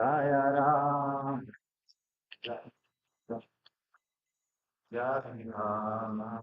Jaya Ram, Jaya Ram.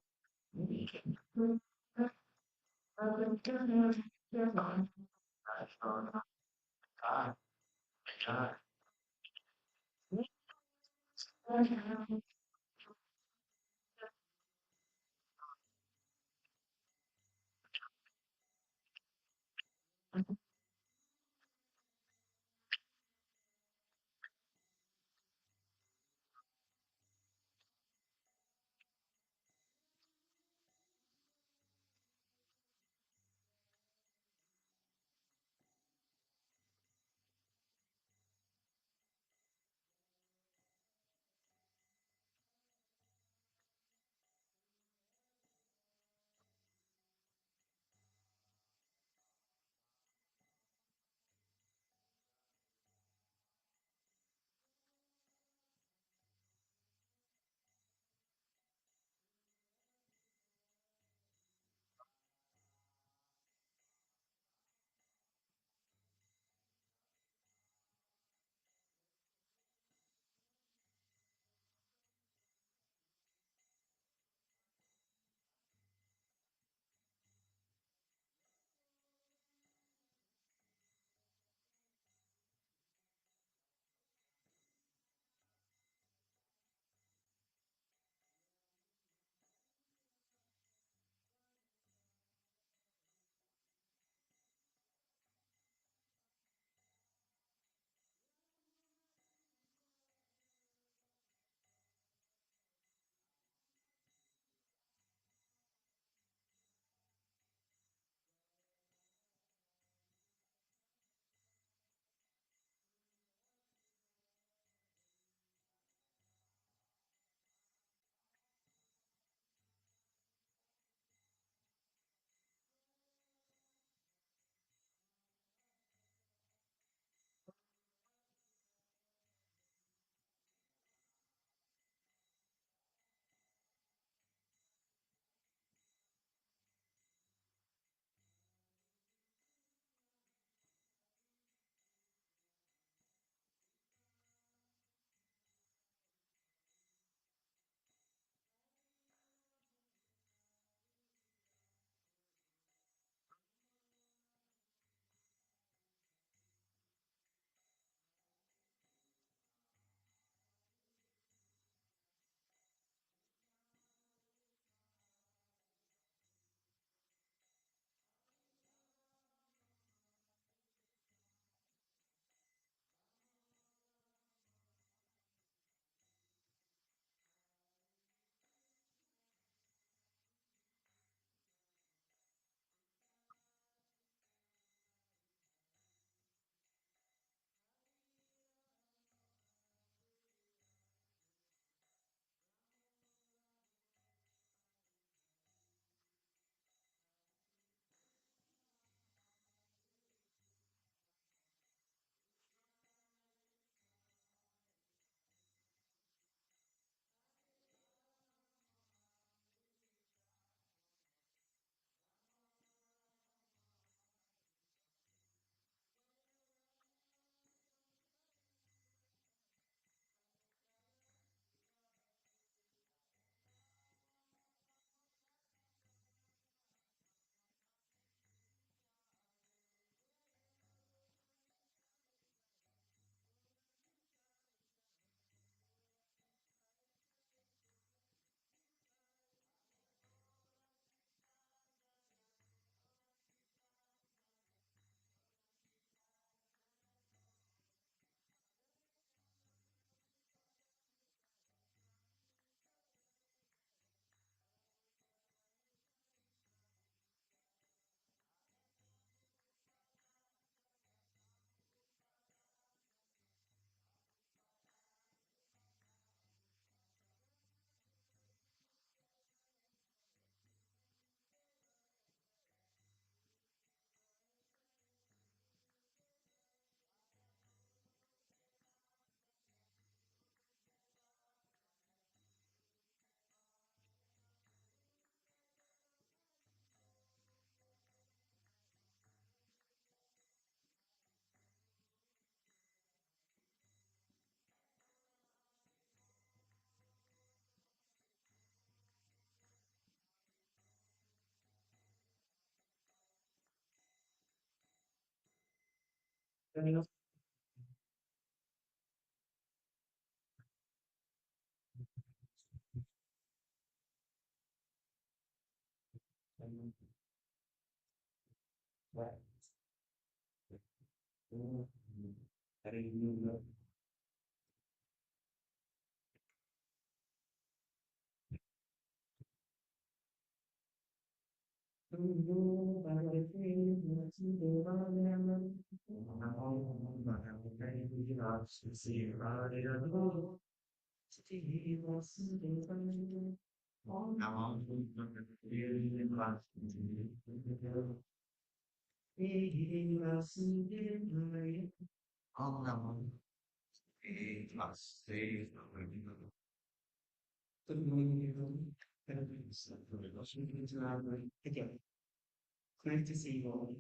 Nice to see you all.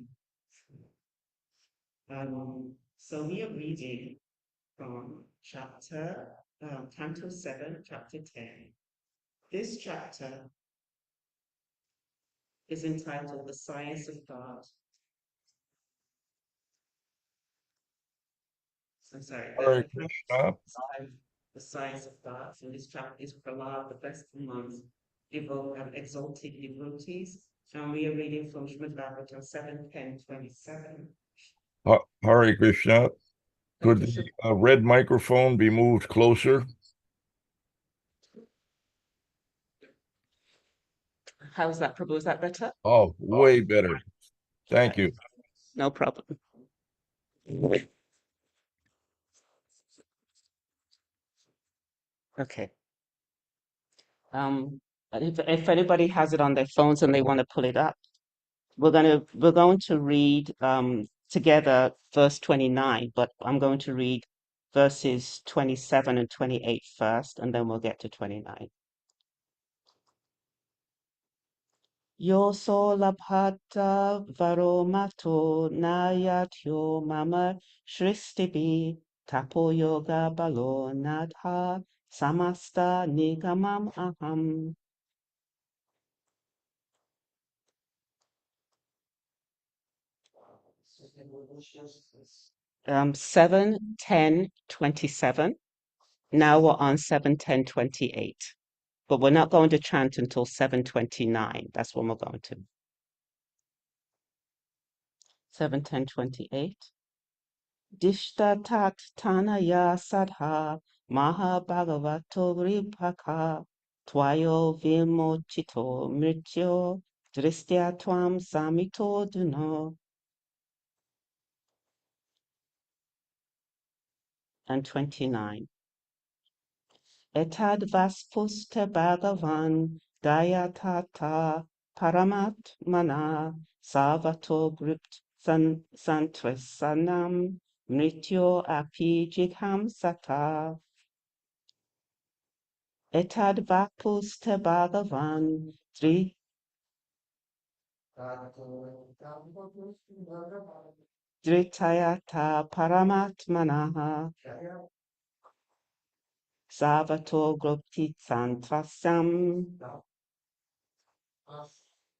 So we are reading from Canto 7, chapter 10. This chapter is entitled The Science of God. I'm sorry, Hare the Krishna. the science of God. So this chapter is Prahlad, the best amongst exalted devotees. And we are reading from Srimad Bhagavatam 7:10-27. Hare Krishna. Thank Could you, the red microphone be moved closer? How's that, Prabhu? Is that better? Oh, way better. Thank you. No problem. Okay. If anybody has it on their phones and they want to pull it up, we're going to read together verse 29, but I'm going to read verses 27 and 28 first, and then we'll get to 29. Yo solabhata varomato nayatyo mama shristibi tapo yoga balo nadha samasta nigamam aham. 7, 10, 27. Now we're on 7, 10, 28. But we're not going to chant until 7:29. That's when we're going to. 7, 10, 28. Dishtatat tanaya sadha maha bhagavato ripaka twayo vimochito mrityo dristya tvam samito duno. And 29. Etad vaspuste bhagavan dayatata paramatmana savato gript santresanam mrityo api jigham sata. Etad vapuste bhagavan dritayata paramatmana savato gript santrasam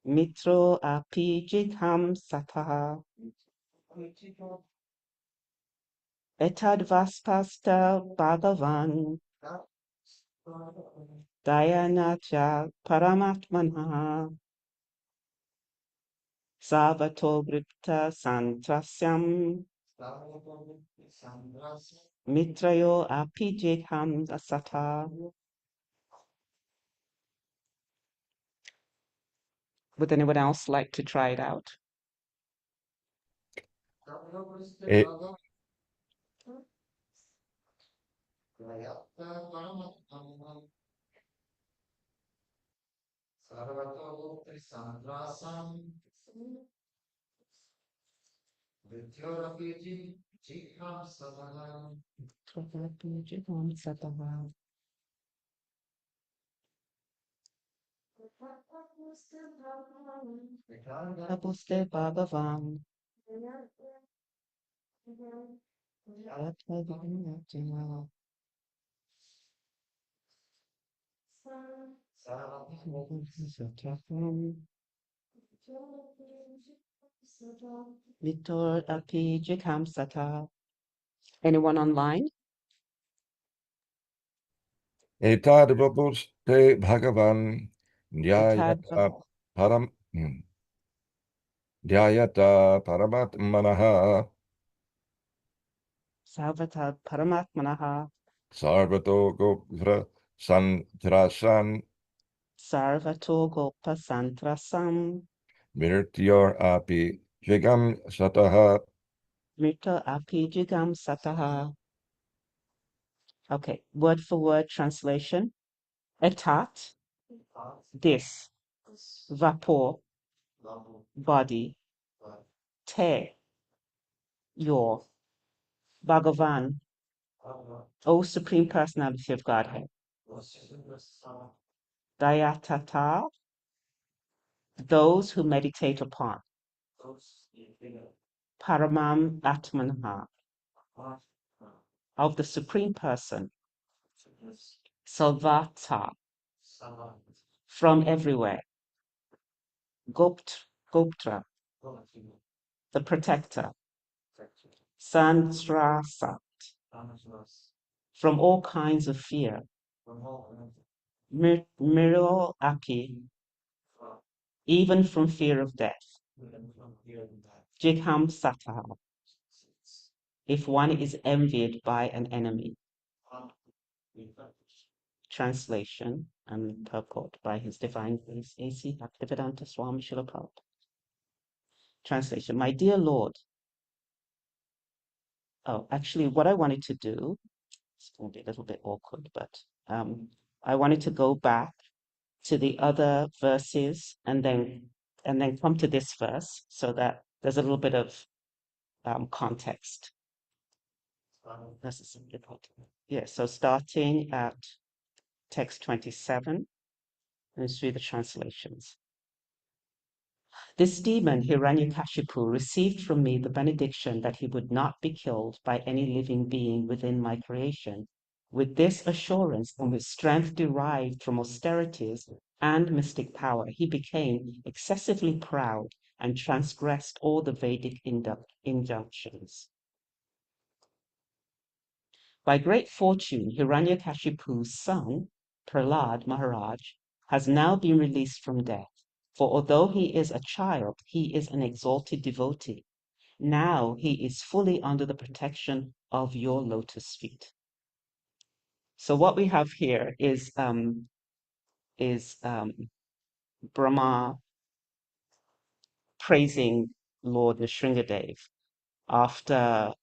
mitro api jigham sata. Etad vaspasta bhagavan Dayanacha Paramatmana Savato Gripta Santrasyam Mitrayo Apijekam Asata. Would anyone else like to try it out? It, Napuste Bhagavan Vitor api jikam sata. Anyone online? Etad te Bhagavan Etad Nyayata Param Dhyayata Paramatmanaha Salvata paramatmanaha. Sarvato Gopra Santrasan Sarvato gopa santrasam. Mirtyor Api Jigam Sataha. Mrita api jigam sataha. Okay, word for word translation. Etat, this, vapor, body, te, your, Bhagavan, O Supreme Personality of Godhead, Dayatata, those who meditate upon, Paramam Atmanha, of the Supreme Person, Salvata, from everywhere, Goptra, the protector, Santrasa, from all kinds of fear, Miro Aki, even from fear of death, Jikham Sataha, if one is envied by an enemy. Translation and purport by His Divine Grace A.C. Bhaktivedanta Swami Srila Prabhupada. Translation, my dear Lord. Oh, actually, what I wanted to do, it's going to be a little bit awkward, but I wanted to go back to the other verses and then come to this verse so that there's a little bit of context. This is important. Yeah, so starting at text 27, let's read the translations. This demon, Hiranyakashipu, received from me the benediction that he would not be killed by any living being within my creation. With this assurance and with strength derived from austerities and mystic power, he became excessively proud and transgressed all the Vedic injunctions. By great fortune, Hiranyakashipu's son, Prahlad Maharaj, has now been released from death. For although he is a child, he is an exalted devotee. Now he is fully under the protection of your lotus feet. So what we have here is Brahma praising Lord Nrsingadev after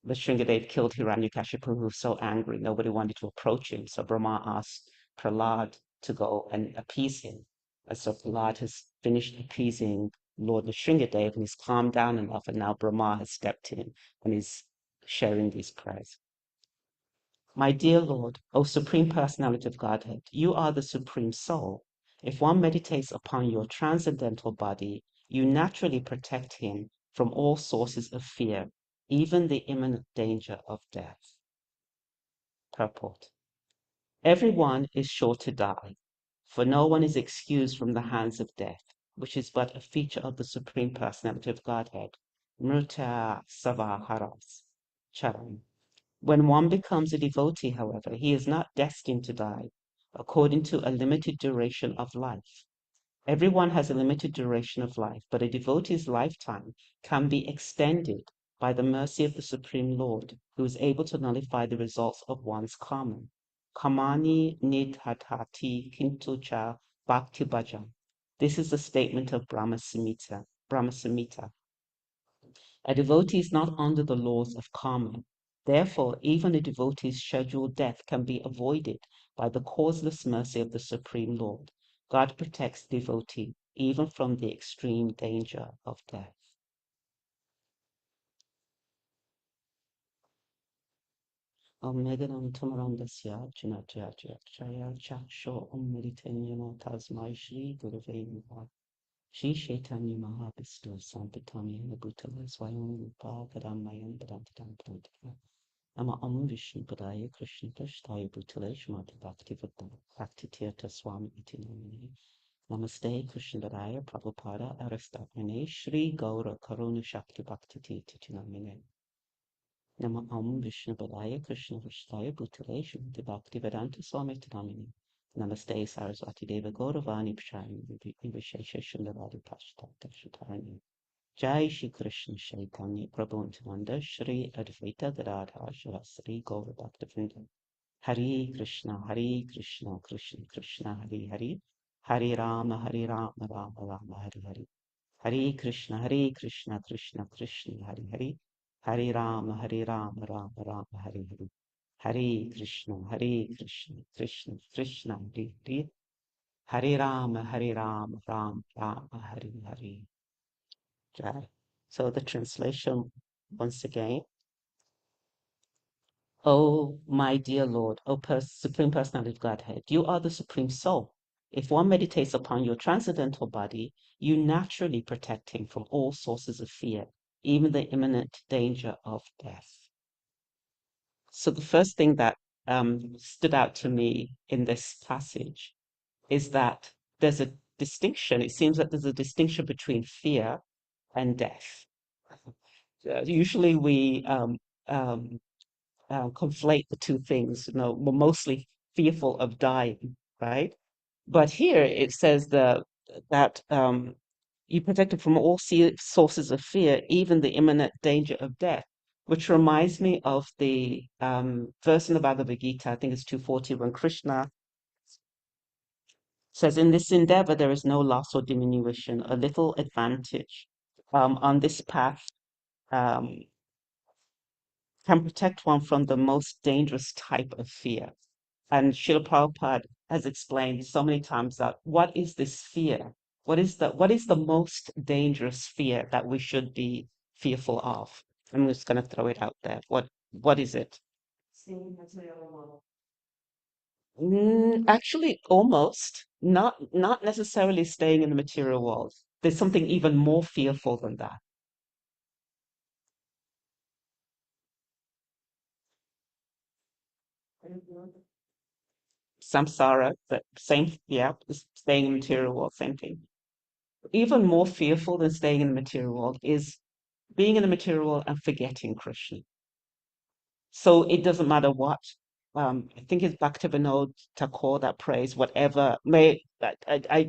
Nrsingadev killed Hiranyakashipu, who was so angry, nobody wanted to approach him. So Brahma asked Prahlad to go and appease him. And so Prahlad has finished appeasing Lord Nrsingadev and he's calmed down enough, and now Brahma has stepped in and is sharing these prayers. My dear Lord, O Supreme Personality of Godhead, you are the Supreme Soul. If one meditates upon your transcendental body, you naturally protect him from all sources of fear, even the imminent danger of death. Purport. Everyone is sure to die, for no one is excused from the hands of death, which is but a feature of the Supreme Personality of Godhead. Mrta Savaharas Charan. When one becomes a devotee, however, he is not destined to die according to a limited duration of life. Everyone has a limited duration of life, but a devotee's lifetime can be extended by the mercy of the Supreme Lord, who is able to nullify the results of one's karma. Kamani nidhatati kintucha bhakti bhajan. This is the statement of Brahma Samhita. A devotee is not under the laws of karma. Therefore, even a devotee's scheduled death can be avoided by the causeless mercy of the Supreme Lord. God protects the devotee even from the extreme danger of death. Om Meganam Tamarandasya Janajaya Chaksho Om Meditanyana Tasmai Shri Gurave Namaha Shri Chaitanya Mahavistu Sampitami Bhutala Swayam Rupa Kadamayan Bhadantam Prantika Nama Om Vishnu Padaya Krishna Prashtaya Bhutale Shmati Bhakti Tirtha Swami Iti Namini Namaste, Krishnadaya, Prabhupada, Aristopane, Shri Gaura Karuna Shakti Bhakti Titinamine. Nama Om Vishnu Padaya, Krishna Vishtaya, Bhutale, Shrimati Bhakti Vedanta Swami Tinamine. Namaste, Saraswati Deva Gauravani Pshani, Vivishesha Shundavadi Pashta Tashatarani. Jai Shri Krishna Chaitanya, Prabhu Nityananda, Shri Advaita Gadadhar Shri Gaura Bhakta Hare Krishna, Krishna Krishna, Hare Hare, Hare Rama, Rama Rama, Hare Hare. Hare Krishna, Krishna Krishna, Hare Hare, Hare Rama, Rama Rama, Hare Hare. Hare Krishna, Krishna Krishna, Hare Hare, Hare Rama, Rama Rama, Hare Hare. Jai. So the translation once again. Oh, my dear Lord, O Supreme Personality of Godhead, you are the Supreme Soul. If one meditates upon your transcendental body, you naturally protect him from all sources of fear, even the imminent danger of death. So the first thing that stood out to me in this passage is that there's a distinction. It seems that there's a distinction between fear and death. Usually we conflate the two things. We're mostly fearful of dying, right? But here it says that you protected from all sources of fear, even the imminent danger of death, which reminds me of the verse in the Bhagavad Gita, I think it's 240, when Krishna says, in this endeavor, there is no loss or diminution, a little advantage on this path um, can protect one from the most dangerous type of fear. And Srila Prabhupada has explained so many times that what is this fear? What is the most dangerous fear that we should be fearful of? I'm just going to throw it out there. What is it? Actually, almost not necessarily staying in the material world. There's something even more fearful than that. Samsara, but same, yeah, staying in the material world, same thing. Even more fearful than staying in the material world is being in the material world and forgetting Krishna. So it doesn't matter what. I think it's Bhaktivinoda Thakur that prays, whatever may,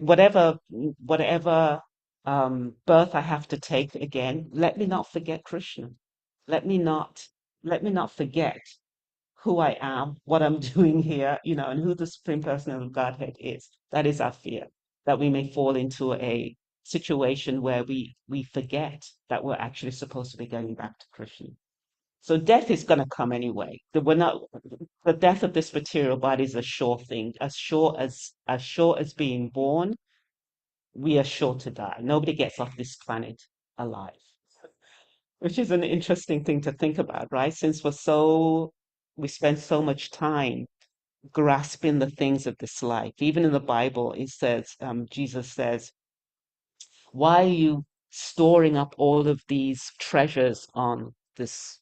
whatever birth I have to take again, let me not forget Krishna. Let me not, let me not forget who I am, what I'm doing here, and who the Supreme Person of Godhead is. That is our fear, that we may fall into a situation where we forget that we're actually supposed to be going back to Krishna. So death is going to come anyway. The death of this material body is a sure thing. As sure as being born, we are sure to die. Nobody gets off this planet alive, which is an interesting thing to think about, right? Since we spend so much time grasping the things of this life. Even in the Bible, it says, Jesus says, why are you storing up all of these treasures on this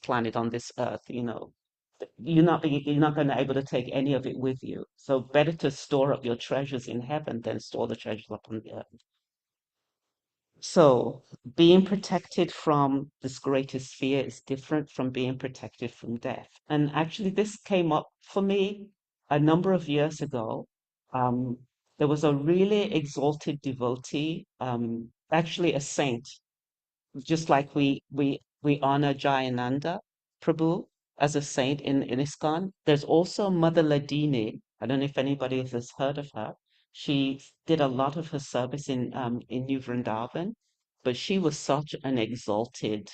planet, on this earth? You're not going to be able to take any of it with you. So better to store up your treasures in heaven than store the treasures up on the earth. So being protected from this greatest fear is different from being protected from death. And actually, this came up for me a number of years ago. Um, there was a really exalted devotee, actually a saint, just like we honor Jayananda Prabhu as a saint in ISKCON. There's also Mother Ladini. I don't know if anybody has heard of her. She did a lot of her service in New Vrindavan, but she was such an exalted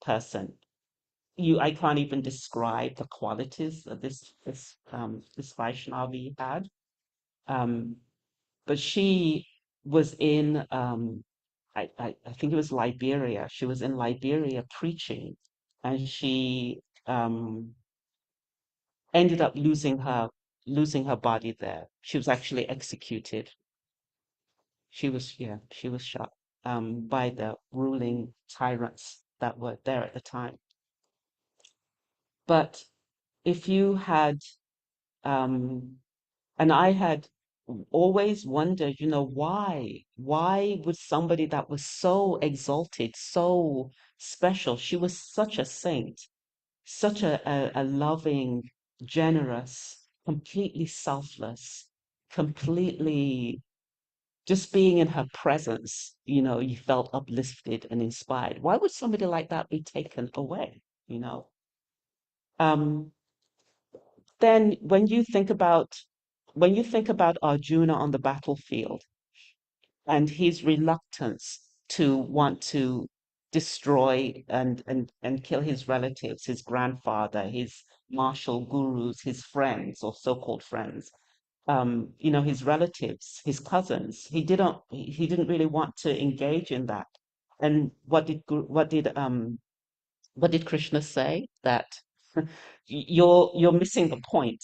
person. I can't even describe the qualities that this Vaishnavi had. Um, but she was in I think it was Liberia. She was in Liberia preaching, and she ended up losing her body there. She was actually executed. She was shot by the ruling tyrants that were there at the time. But if you had and I had always wondered, why would somebody that was so exalted, so special, she was such a saint, such a loving, generous, completely selfless, completely just being in her presence, you felt uplifted and inspired. Why would somebody like that be taken away? You know? Um, then when you think about Arjuna on the battlefield and his reluctance to want to destroy and kill his relatives, his grandfather, his martial gurus, his friends or so-called friends, his relatives, his cousins. He didn't really want to engage in that. And what did Krishna say? That you're missing the point.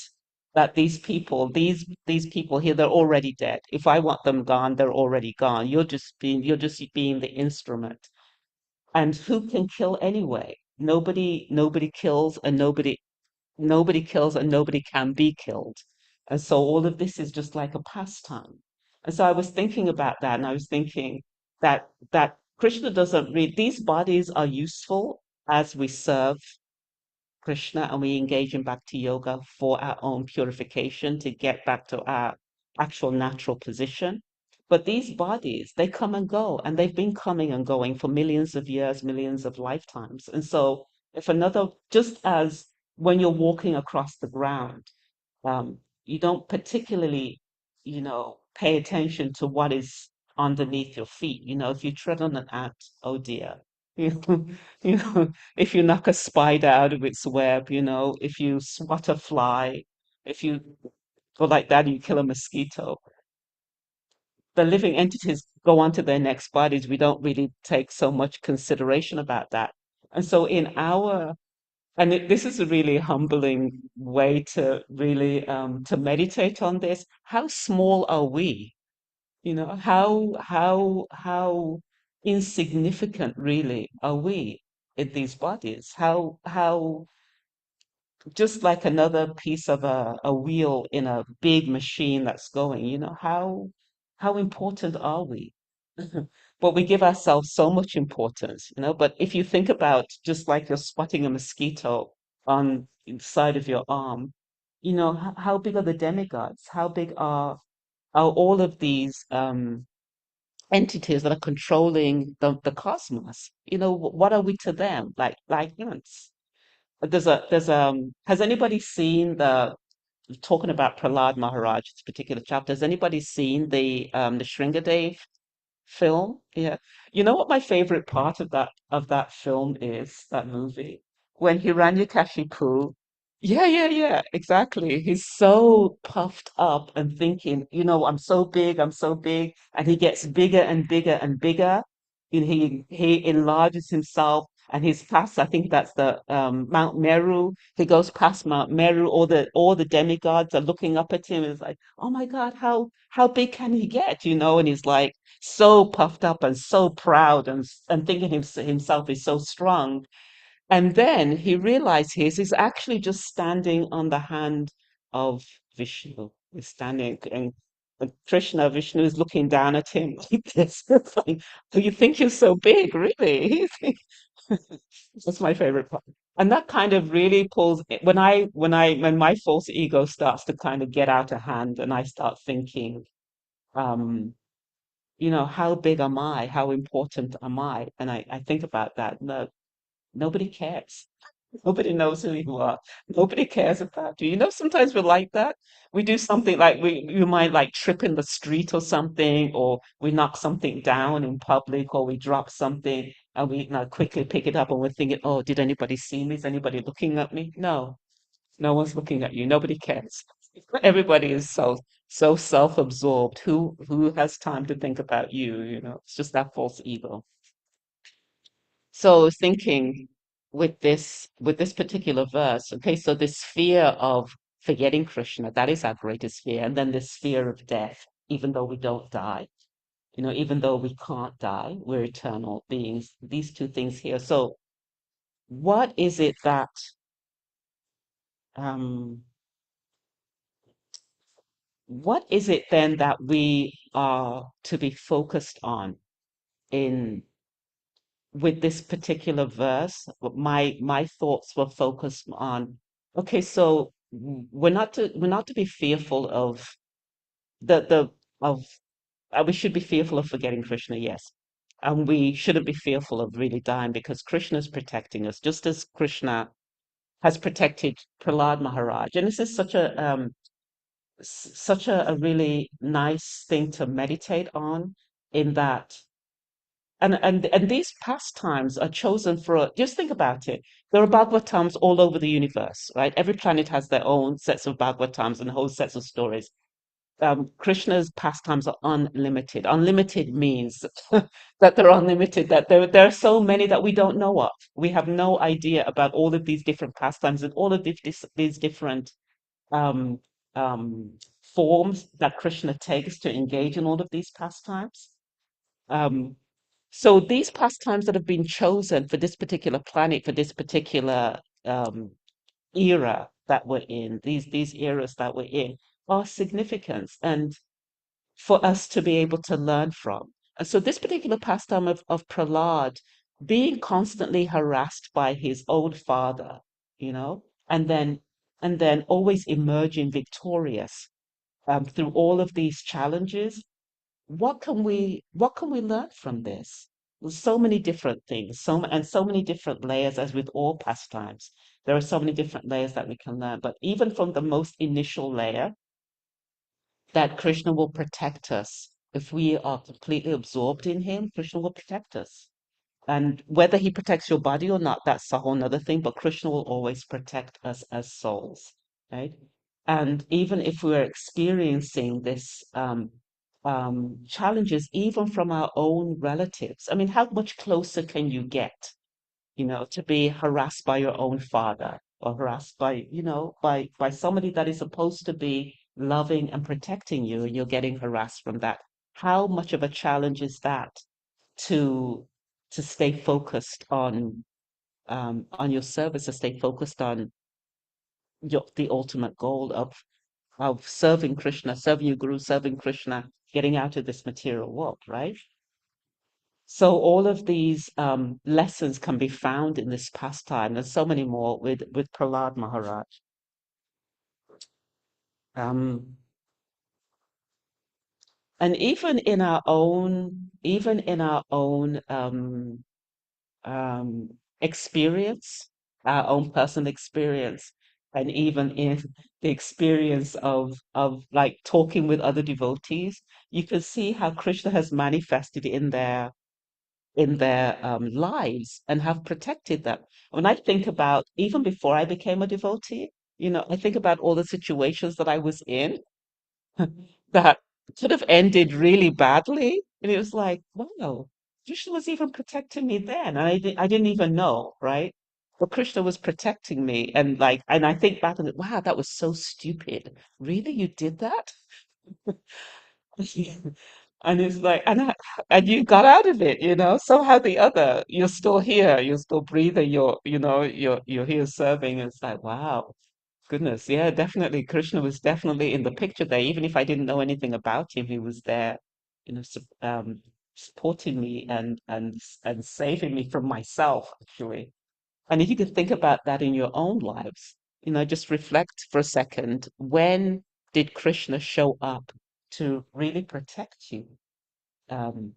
That these people here, they're already dead. If I want them gone, they're already gone. You're just being the instrument. And who can kill anyway? Nobody kills, and nobody kills and nobody can be killed. And so all of this is just like a pastime. And so I was thinking about that, and I was thinking that Krishna doesn't read these bodies are useful as we serve Krishna and we engage in bhakti yoga for our own purification to get back to our actual natural position. But these bodies, they come and go, and they've been coming and going for millions of years, millions of lifetimes. And so, just as when you're walking across the ground, you don't particularly, pay attention to what is underneath your feet. If you tread on an ant, oh dear. You know, if you knock a spider out of its web, if you swat a fly, if you go like that, you kill a mosquito. The living entities go on to their next bodies. We don't really take so much consideration about that. And so this is a really humbling way to really to meditate on this. How small are we? How insignificant really are we in these bodies? How just like another piece of a wheel in a big machine that's going, how important are we? But we give ourselves so much importance, But if you think about just like you're spotting a mosquito on the side of your arm, how big are the demigods? How big are all of these entities that are controlling the cosmos? What are we to them? Like ants. Has anybody seen talking about Prahlad Maharaj, this particular chapter? Has anybody seen the Shringadev film? Yeah. You know what my favorite part of that film is, that movie? When Hiranyakashipu, yeah, yeah, yeah, exactly. He's so puffed up and thinking, I'm so big, and he gets bigger and bigger and bigger. He enlarges himself, and he's past, I think that's the Mount Meru. He goes past Mount Meru. All the demigods are looking up at him. It's like, oh my God, how big can he get? And he's like so puffed up and so proud and thinking himself is so strong. And then he realizes he's actually just standing on the hand of Vishnu. He's standing, and Krishna, Vishnu is looking down at him like this. It's like, do you think you're so big, really? That's my favorite part. And that kind of really pulls when my false ego starts to kind of get out of hand and I start thinking, um, how big am I? How important am I? And I think about that. No, nobody cares. Nobody knows who you are. Nobody cares about you. Sometimes we're like that. We do something like you might like trip in the street or something, or we knock something down in public, or we drop something and we quickly pick it up and we're thinking, oh, did anybody see me? Is anybody looking at me? No, no one's looking at you. Nobody cares. Everybody is so self-absorbed. Who has time to think about you? It's just that false ego. So I was thinking with this particular verse, okay, so this fear of forgetting Krishna, that is our greatest fear, and then this fear of death, even though we don't die, even though we can't die, we're eternal beings. These two things here. So what is it um what is it then that we are to be focused on in with this particular verse? My thoughts were focused on, okay, so we're not to be fearful of the of we should be fearful of forgetting Krishna, yes. And we shouldn't be fearful of really dying because Krishna is protecting us, just as Krishna has protected Prahlad Maharaj. And this is such a really nice thing to meditate on, in that and these pastimes are chosen for, just think about it. There are Bhagavatams all over the universe, right? Every planet has their own sets of Bhagavatams and whole sets of stories. Krishna's pastimes are unlimited. Unlimited means that they're unlimited, that there are so many that we don't know of. We have no idea about all of these different pastimes and all of these different um, um, forms that Krishna takes to engage in all of these pastimes. Um, so these pastimes that have been chosen for this particular planet, for this particular era that we're in, these eras that we're in, are significant and for us to be able to learn from. And so this particular pastime of Prahlad being constantly harassed by his own father, you know, and then always emerging victorious through all of these challenges. What can we learn from this? There's so many different things, so many different layers, as with all pastimes. There are so many different layers that we can learn. But even from the most initial layer, that Krishna will protect us. If we are completely absorbed in him, Krishna will protect us. And whether he protects your body or not, that's a whole nother thing, but Krishna will always protect us as souls, right? And even if we're experiencing this challenges, even from our own relatives, I mean, how much closer can you get, to be harassed by your own father, or harassed by, by somebody that is supposed to be loving and protecting you, and you're getting harassed from that? How much of a challenge is that to to stay focused on your service, to stay focused on the ultimate goal of serving Krishna, serving your Guru, serving Krishna, getting out of this material world, right? So all of these lessons can be found in this pastime. There's so many more with Prahlad Maharaj. Um, and even in our own um, experience, our own personal experience, and even in the experience of like talking with other devotees, you can see how Krishna has manifested in their lives and have protected them. When I think about even before I became a devotee, I think about all the situations that I was in that could have ended really badly. And it was like, wow, Krishna was even protecting me then. And I didn't even know, right? But Krishna was protecting me. And I think back and wow, that was so stupid. Really? You did that? And it's like, and you got out of it, somehow the other, you're still here, you're still breathing, you're here serving. It's like, wow. Goodness, yeah, definitely. Krishna was definitely in the picture there. Even if I didn't know anything about him, he was there, supporting me and saving me from myself, actually. And if you could think about that in your own lives, just reflect for a second. When did Krishna show up to really protect you? Um,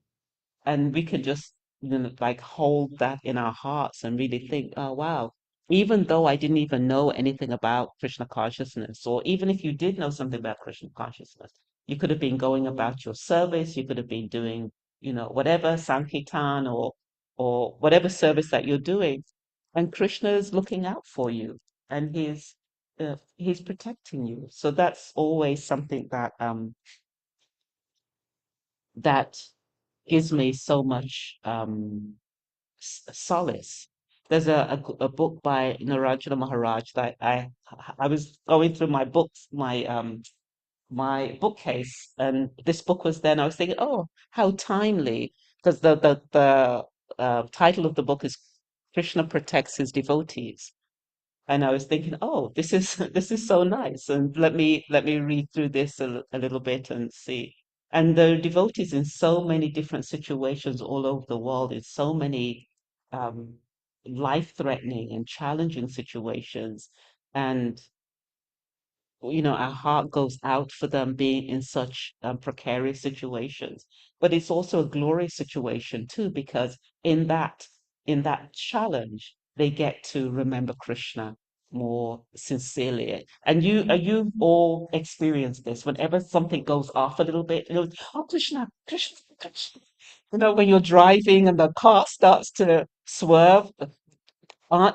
and we can just like hold that in our hearts and really think, oh wow, even though I didn't even know anything about Krishna consciousness, or even if you did know something about Krishna consciousness, you could have been going about your service, you could have been doing whatever sankirtan or whatever service that you're doing, and Krishna is looking out for you, and he's protecting you. So that's always something that gives me so much solace. There's a book by Narajana Maharaj that I was going through my bookcase, and this book was then. I was thinking, oh, how timely, because the title of the book is Krishna Protects His Devotees. And I was thinking, oh, this is this is so nice, and let me read through this a little bit and see. And the devotees in so many different situations all over the world, in so many um, life-threatening and challenging situations, and our heart goes out for them being in such precarious situations. But it's also a glorious situation too, because in that in that challenge, they get to remember Krishna more sincerely. And you all experience this whenever something goes off a little bit. Oh, Krishna, Krishna, Krishna. When you're driving and the car starts to swerve,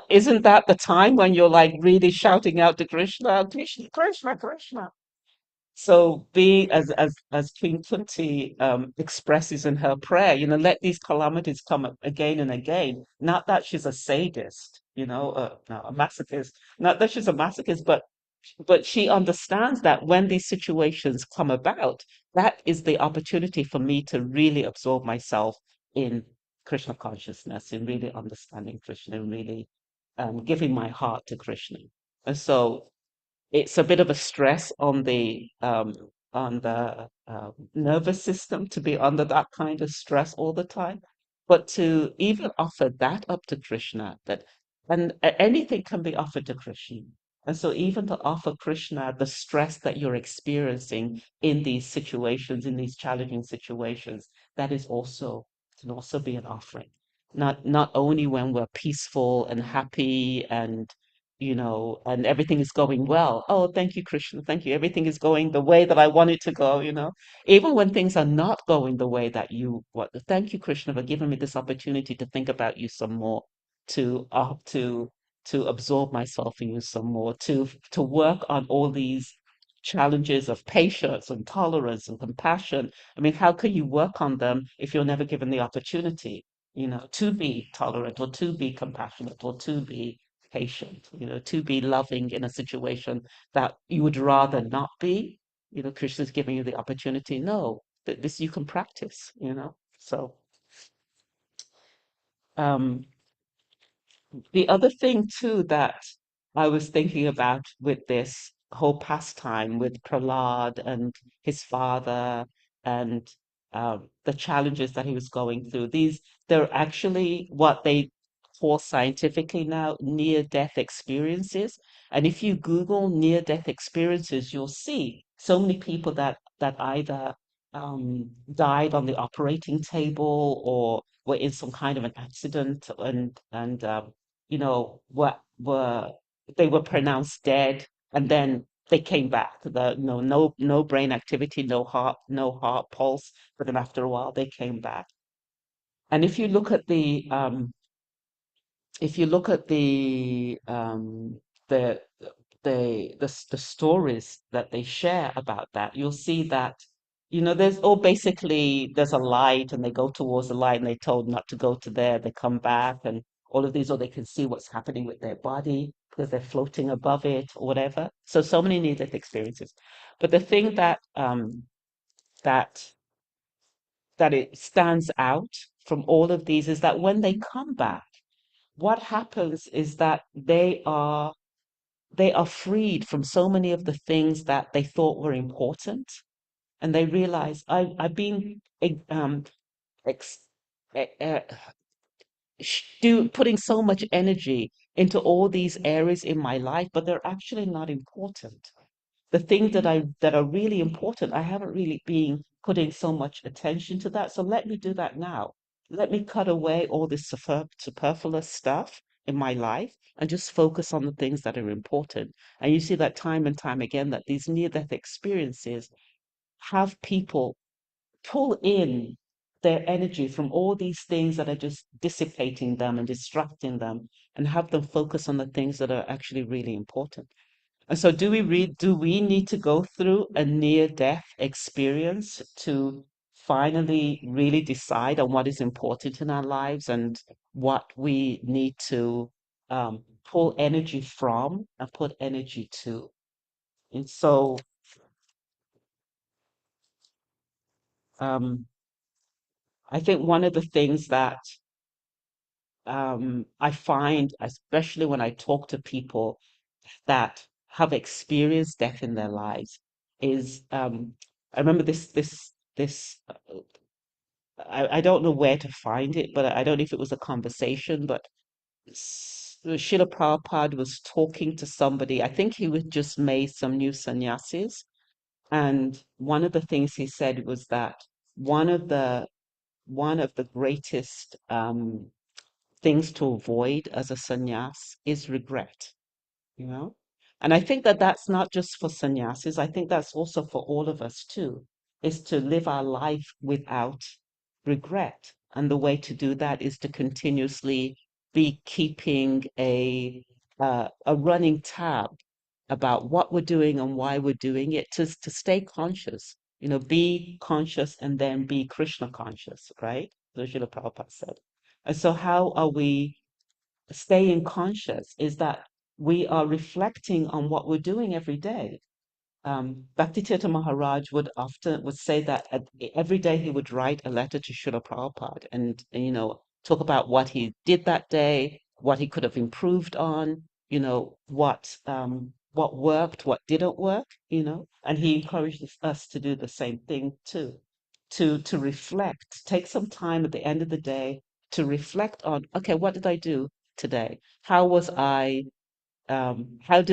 isn't that the time when you're like really shouting out to Krishna, Krishna, Krishna, Krishna? So being as Queen Kunti expresses in her prayer, let these calamities come up again and again. Not that she's a sadist, no, a masochist. Not that she's a masochist, but she understands that when these situations come about, that is the opportunity for me to really absorb myself in Krishna consciousness, in really understanding Krishna, and really giving my heart to Krishna. And so it's a bit of a stress on the nervous system to be under that kind of stress all the time, but to even offer that up to Krishna, anything can be offered to Krishna. And so even to offer Krishna the stress that you're experiencing in these situations, in these challenging situations, that is also can also be an offering. Not only when we're peaceful and happy and everything is going well. Oh, thank you, Krishna. Thank you. Everything is going the way that I want it to go. Even when things are not going the way that you want. Thank you, Krishna, for giving me this opportunity to think about you some more, to to absorb myself in you some more, to work on all these challenges of patience and tolerance and compassion. I mean, how can you work on them if you're never given the opportunity, to be tolerant or to be compassionate or to be patient, to be loving in a situation that you would rather not be. Krishna's giving you the opportunity. No, that this you can practice. So um, the other thing too that I was thinking about with this whole pastime with Prahlad and his father and the challenges that he was going through, they're actually what they call scientifically now near-death experiences. And if you Google near-death experiences, you'll see so many people that either died on the operating table or were in some kind of an accident and were they were pronounced dead, and then they came back. No brain activity, no heart pulse, but then after a while they came back. And if you look at the the stories that they share about that, you'll see that there's a light, and they go towards the light, and they're told not to go to there. They come back, and all of these, or they can see what's happening with their body because they're floating above it or whatever. So many near-death experiences. But the thing that that it stands out from all of these is that when they come back, what happens is that they are freed from so many of the things that they thought were important, and they realize I've been ex, eh, eh, putting so much energy into all these areas in my life, but they're actually not important. The things that are really important, I haven't really been putting so much attention to that. So let me do that now. Let me cut away all this superfluous stuff in my life and just focus on the things that are important. And you see that time and time again that these near-death experiences have people pull in their energy from all these things that are just dissipating them and distracting them, and have them focus on the things that are actually really important. And so do we need to go through a near-death experience to finally really decide on what is important in our lives and what we need to pull energy from and put energy to? And so um, I think one of the things that I find, especially when I talk to people that have experienced death in their lives, is I remember this. I don't know where to find it, but I don't know if it was a conversation, but Srila Prabhupada was talking to somebody. I think he was just made some new sannyasis. And one of the things he said was that one of the one of the greatest things to avoid as a sannyas is regret, you know? And I think that that's not just for sannyasis. I think that's also for all of us too, is to live our life without regret. And the way to do that is to continuously be keeping a running tab about what we're doing and why we're doing it, to stay conscious. You know, be conscious and then be Krishna conscious, right? So Srila Prabhupada said. And so how are we staying conscious is that we are reflecting on what we're doing every day. Bhaktitirtha Maharaj would say that every day he would write a letter to Srila Prabhupada and you know talk about what he did that day, what he could have improved on, you know what worked, what didn't work, you know, and he encourages us to do the same thing too, to reflect, take some time at the end of the day to reflect on, okay, what did I do today? How did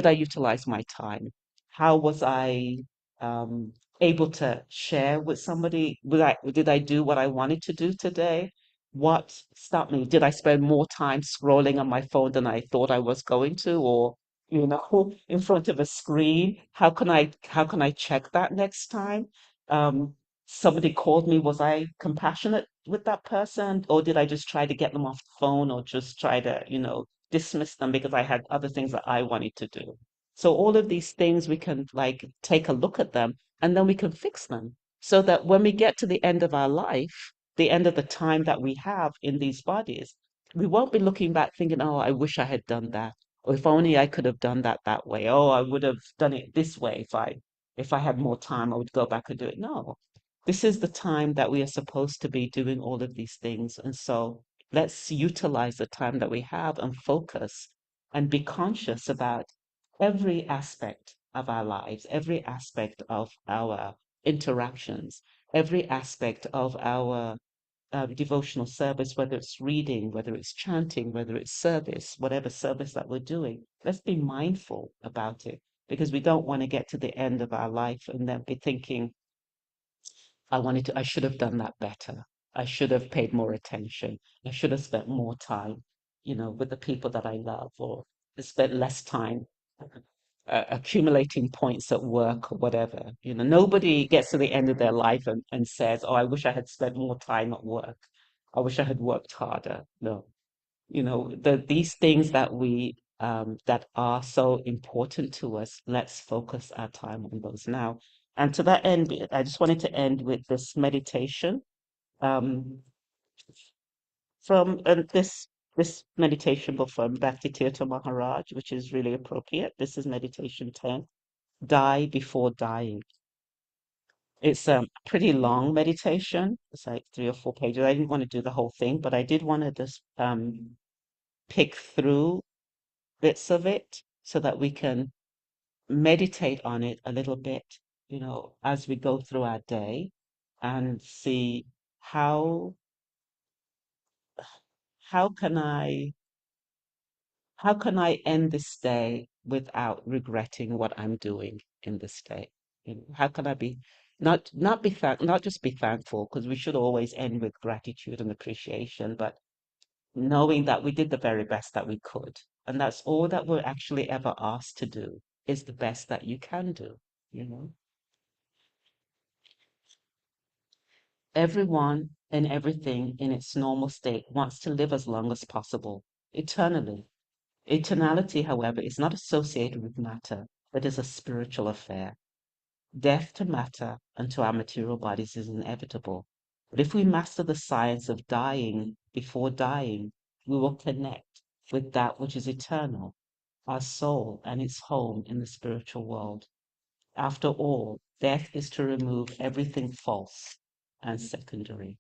I utilize my time? How was I um, able to share with somebody? Did I do what I wanted to do today? What stopped me? Did I spend more time scrolling on my phone than I thought I was going to, or you know, in front of a screen? How can I check that next time? Um, Somebody called me. Was I compassionate with that person, or did I just try to get them off the phone, or just try to, you know, dismiss them because I had other things that I wanted to do. So all of these things we can like take a look at them and then we can fix them so that when we get to the end of our life, the end of the time that we have in these bodies, we won't be looking back thinking, oh, I wish I had done that. Or if only I could have done that way. Oh, I would have done it this way if I had more time, I would go back and do it. No. This is the time that we are supposed to be doing all of these things. And so let's utilize the time that we have and focus and be conscious about every aspect of our lives, every aspect of our interactions, every aspect of our devotional service, whether it's reading, whether it's chanting, whether it's service, whatever service that we're doing. Let's be mindful about it because we don't want to get to the end of our life and then be thinking, I should have done that better. I should have paid more attention. I should have spent more time, you know, with the people that I love, or spent less time accumulating points at work or whatever. You know, nobody gets to the end of their life and says, oh, I wish I had spent more time at work. I wish I had worked harder. No, you know, these things that are so important to us, let's focus our time on those now. And to that end, I just wanted to end with this meditation um, from this meditation book from Bhakti Tirtha Maharaj, which is really appropriate. This is meditation 10, Die Before Dying. It's a pretty long meditation. It's like 3 or 4 pages. I didn't want to do the whole thing, but I did want to just pick through bits of it so that we can meditate on it a little bit, you know, as we go through our day and see how how can I how can I end this day without regretting what I'm doing in this day? You know, how can I be not just be thankful, because we should always end with gratitude and appreciation, but knowing that we did the very best that we could. And that's all that we're actually ever asked to do is the best that you can do, you know. Everyone and everything in its normal state wants to live as long as possible, eternally. Eternality, however, is not associated with matter, but is a spiritual affair. Death to matter and to our material bodies is inevitable. But if we master the science of dying before dying, we will connect with that which is eternal, our soul and its home in the spiritual world. After all, death is to remove everything false and secondary.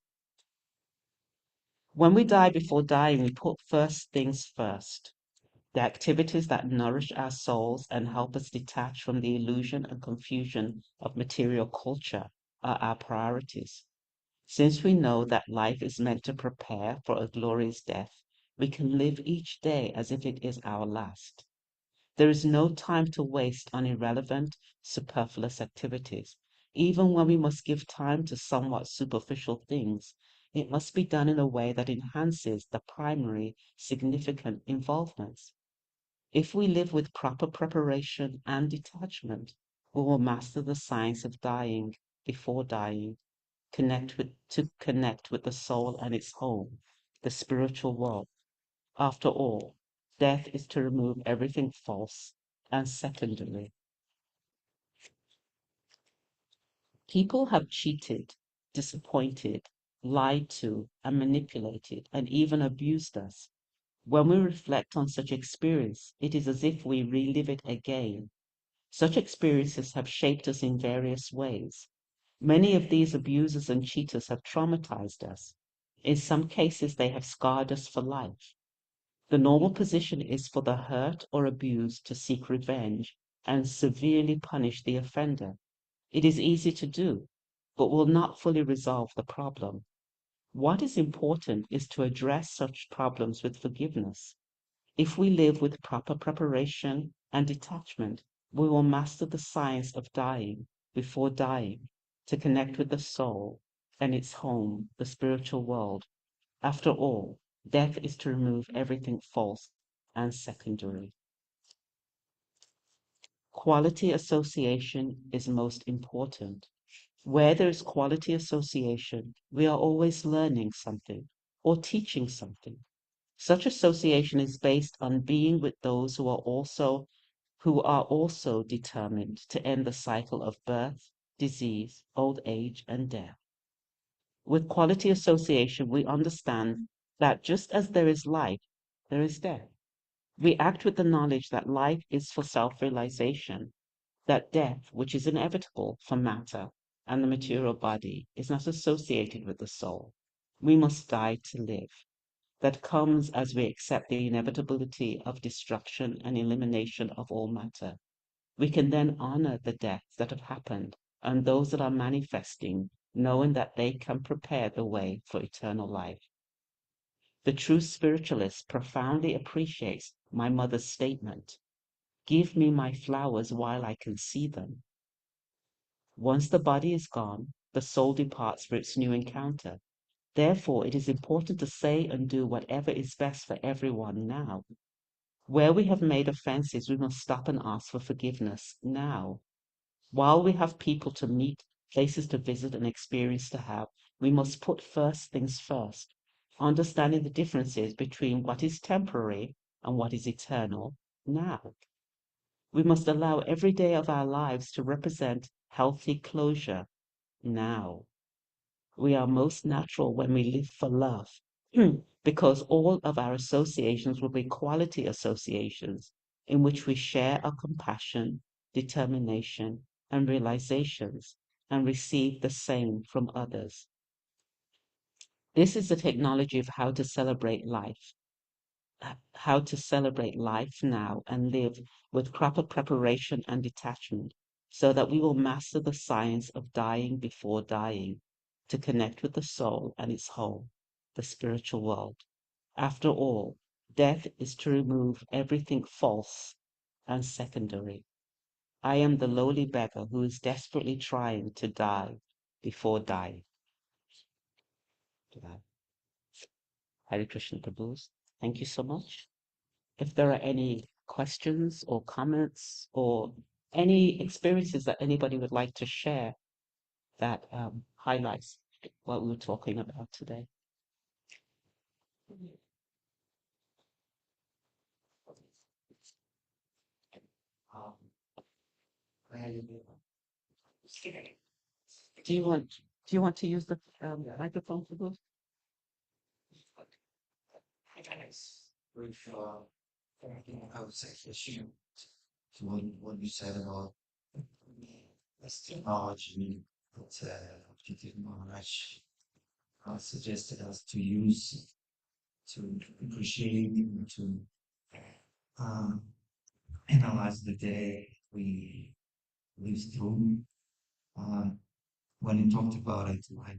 When we die before dying, we put first things first. The activities that nourish our souls and help us detach from the illusion and confusion of material culture are our priorities. Since we know that life is meant to prepare for a glorious death, we can live each day as if it is our last. There is no time to waste on irrelevant, superfluous activities. Even when we must give time to somewhat superficial things, it must be done in a way that enhances the primary, significant involvements. If we live with proper preparation and detachment, we will master the science of dying before dying, connect with the soul and its home, the spiritual world. After all, death is to remove everything false and secondary. People have cheated, disappointed, lied to, and manipulated, and even abused us. When we reflect on such experience, it is as if we relive it again. Such experiences have shaped us in various ways. Many of these abusers and cheaters have traumatized us. In some cases, they have scarred us for life. The normal position is for the hurt or abused to seek revenge and severely punish the offender. It is easy to do, but will not fully resolve the problem. What is important is to address such problems with forgiveness. If we live with proper preparation and detachment, we will master the science of dying before dying to connect with the soul and its home, the spiritual world. After all, death is to remove everything false and secondary. Quality association is most important. Where there is quality association, we are always learning something or teaching something. Such association is based on being with those who are also determined to end the cycle of birth, disease, old age, and death. With quality association, we understand that just as there is life, there is death. We act with the knowledge that life is for self-realization, that death, which is inevitable for matter and the material body, is not associated with the soul. We must die to live. That comes as we accept the inevitability of destruction and elimination of all matter. We can then honor the deaths that have happened and those that are manifesting, knowing that they can prepare the way for eternal life. The true spiritualist profoundly appreciates my mother's statement, "Give me my flowers while I can see them." Once the body is gone, the soul departs for its new encounter. Therefore, it is important to say and do whatever is best for everyone now. Where we have made offenses, we must stop and ask for forgiveness now. While we have people to meet, places to visit, and experience to have, we must put first things first, understanding the differences between what is temporary and what is eternal now. We must allow every day of our lives to represent healthy closure now. We are most natural when we live for love, because all of our associations will be quality associations in which we share our compassion, determination, and realizations and receive the same from others. This is the technology of how to celebrate life, now and live with proper preparation and detachment so that we will master the science of dying before dying to connect with the soul and its home, the spiritual world. After all, death is to remove everything false and secondary. I am the lowly beggar who is desperately trying to die before dying. Hare Krishna Prabhus. Thank you so much. If there are any questions or comments or any experiences that anybody would like to share that highlights what we were talking about today. Um, do you want to use the microphone for this? With I would say issue to what you said about this technology that Gita Maharaj suggested us to use to appreciate and to um, analyze the day we lived through. Um, when you talked about it, I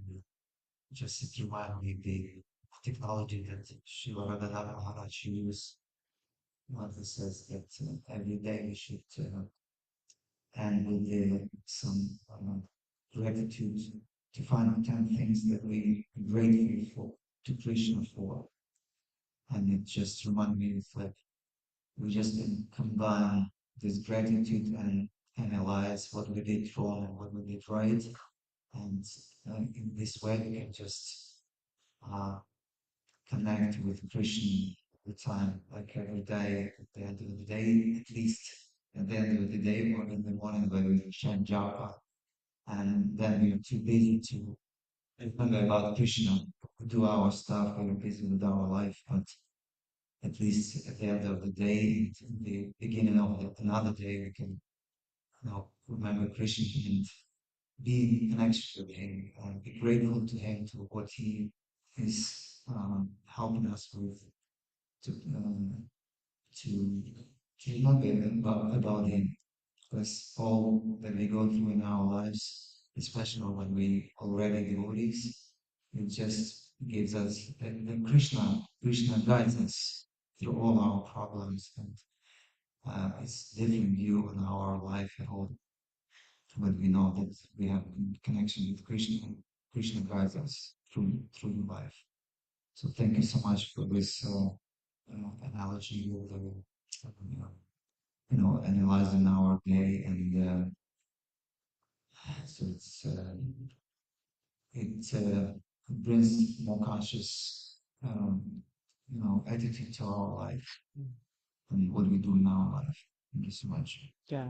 just it reminded me the technology that Srila Radharani Maharaj used. Mother says that every day we should end with some gratitude to find 10 things that we are grateful for to Krishna for. And it just reminded me of like we just can combine this gratitude and analyze what we did wrong and what we did right. And in this way, we can just uh, connect with Krishna all the time, like every day, at the end of the day, at least at the end of the day or in the morning when we chant japa. And then we're too busy to remember about Krishna, do our stuff, we're busy with our life, but at least at the end of the day, at the beginning of another day, we can remember Krishna and be in connection with him, be grateful to him to what he is helping us with to to to remember about him. Because all that we go through in our lives, especially when we already devotees, it just gives us and Krishna guides us through all our problems, and it's different view on our life and all. But we know that we have connection with Krishna, and Krishna guides us through life. So thank you so much for this analogy of the analyzing our day, and so it brings more conscious attitude to our life and what we do in our life. Thank you so much. Yeah,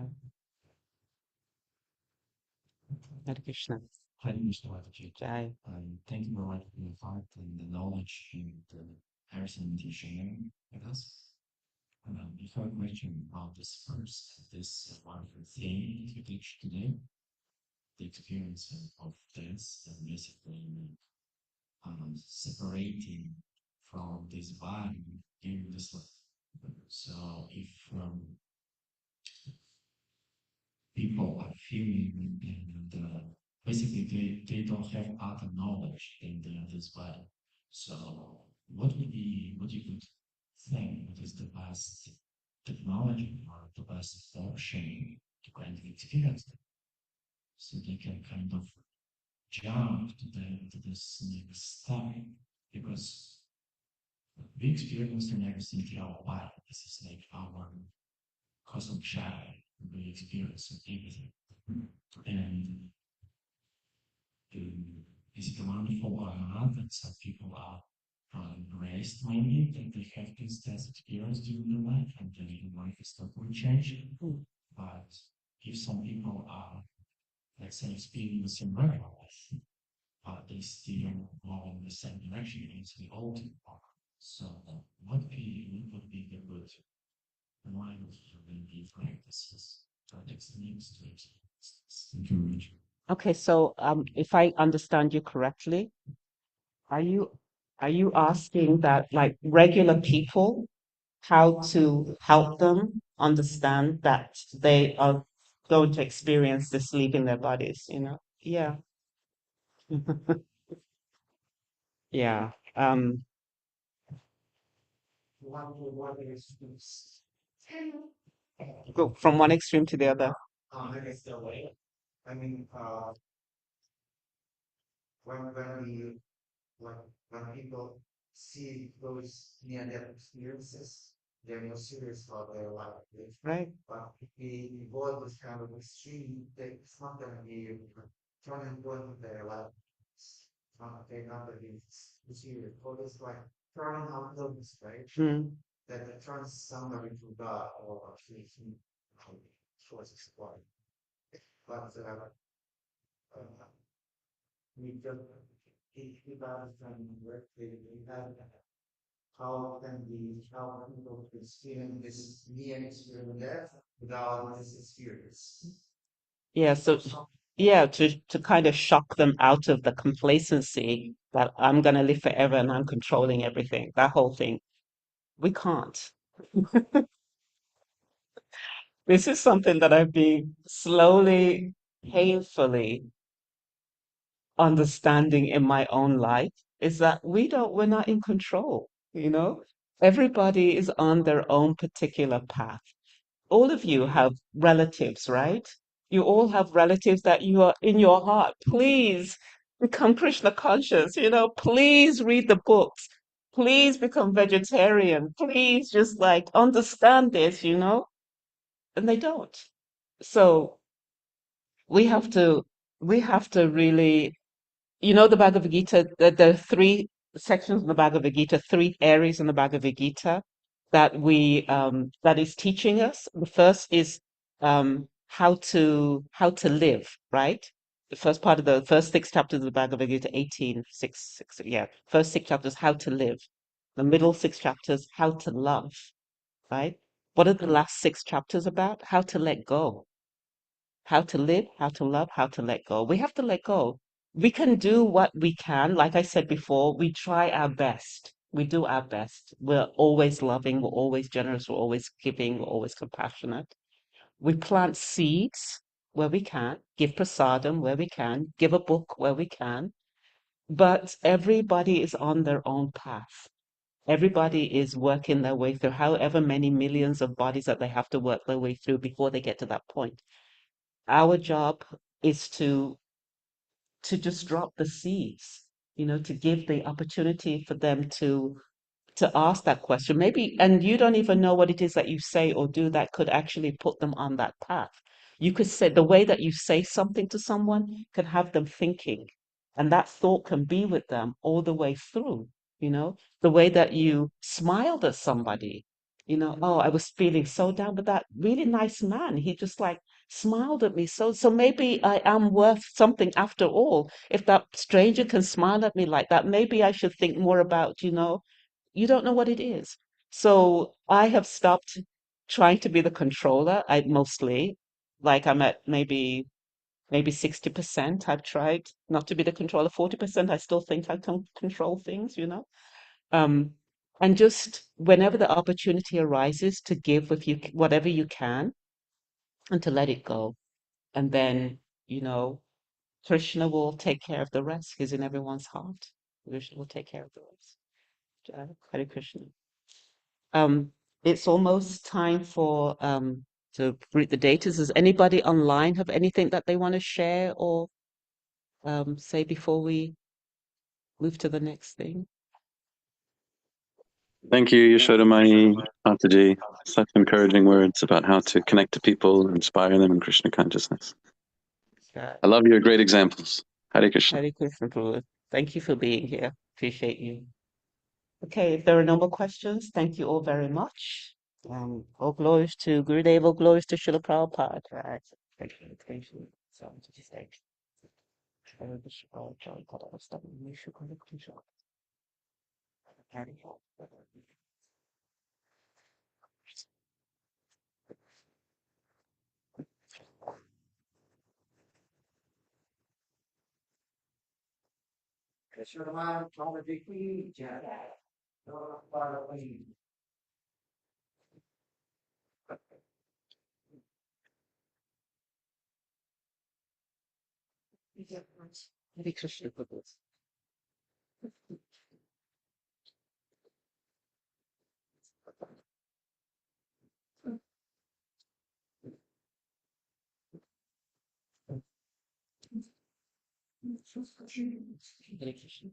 Hare Krishna. Hare Krishna, Mataji. Jai. Thank you very much for your heart and the knowledge and the Harrison sharing with us. Before I question about this wonderful thing you teach today, the experience of this, and basically separating from this body in this life. So if people are feeling and basically they don't have other knowledge than this body. So what you could think, what is the best technology or the best option to kind of experience that? So they can kind of jump to this next step, because we experience and everything through our body. This is like our cosmic shadow. We experience everything. And is it wonderful or not that some people are raised maybe that they have this test experience during their life and then their life is totally changed. But if some people are, let's say, experiencing regular life, but they still go in the same direction as the old people. So what would be the good line of maybe practices for techniques to encourage? Okay, so if I understand you correctly, are you asking that like regular people how to help them understand that they are going to experience the sleep in their bodies, you know? Yeah. Yeah. Go from one extreme to the other. I guess the way. I mean, when we when people see those near-death experiences, they're more serious about their life. Right. But if we avoid this kind of extreme, it's not going to be turning point in their life. They're not going to be too serious. Or it's like turning out illness, right? Mm. That it turns somebody into God or actually sources of life. But we just if about from work we have how can we help people to experience this near experience death without this experience? Yeah, so yeah, to kind of shock them out of the complacency that I'm gonna live forever and I'm controlling everything. That whole thing. We can't. This is something that I've been slowly, painfully understanding in my own life is that we're not in control, you know? Everybody is on their own particular path. All of you have relatives, right? You all have relatives that you are in your heart. Please become Krishna conscious, please read the books. Please become vegetarian. Please just like understand this. And they don't. So we have to we have to really, the Bhagavad Gita, the three sections of the Bhagavad Gita, three areas in the Bhagavad Gita that is teaching us. The first is how to live, right? The first part of the first six chapters of the Bhagavad Gita, 18, 6, yeah. First six chapters, how to live. The middle six chapters, how to love, right? What are the last six chapters about? How to let go, how to live, how to love, how to let go. We have to let go. We can do what we can. Like I said before, we try our best. We do our best. We're always loving, we're always generous, we're always giving, we're always compassionate. We plant seeds where we can, give prasadam where we can, give a book where we can. But everybody is on their own path. Everybody is working their way through however many millions of bodies that they have to work their way through before they get to that point. Our job is to just drop the seeds, to give the opportunity for them to ask that question. Maybe, and you don't even know what it is that you say or do that could actually put them on that path. You could say the way that you say something to someone can have them thinking, and that thought can be with them all the way through. The way that you smiled at somebody, oh, I was feeling so down, but that really nice man, he just like smiled at me. So maybe I am worth something after all. If that stranger can smile at me like that, maybe I should think more about, you don't know what it is. So I have stopped trying to be the controller. I mostly, like I'm at maybe 60%. I've tried not to be the controller. 40%, I still think I can control things. Um, and just whenever the opportunity arises to give with you whatever you can and to let it go. And then, you know, Krishna will take care of the rest. He's in everyone's heart. Krishna will take care of the rest. Hare Krishna. Um, it's almost time for to greet the daters. Does anybody online have anything that they want to share or say before we move to the next thing? Thank you, Yashodamani Mataji. Such encouraging words about how to connect to people, inspire them in Krishna consciousness. I love your great examples. Hare Krishna. Hare Krishna, Prabhu. Thank you for being here. Appreciate you. Okay, if there are no more questions, thank you all very much. All glories to Gurudev, all glories to Srila Prabhupada. Right. Thank you. Thank you. So, did you say? Hare Krishna, Prabhu. Hare Krishna.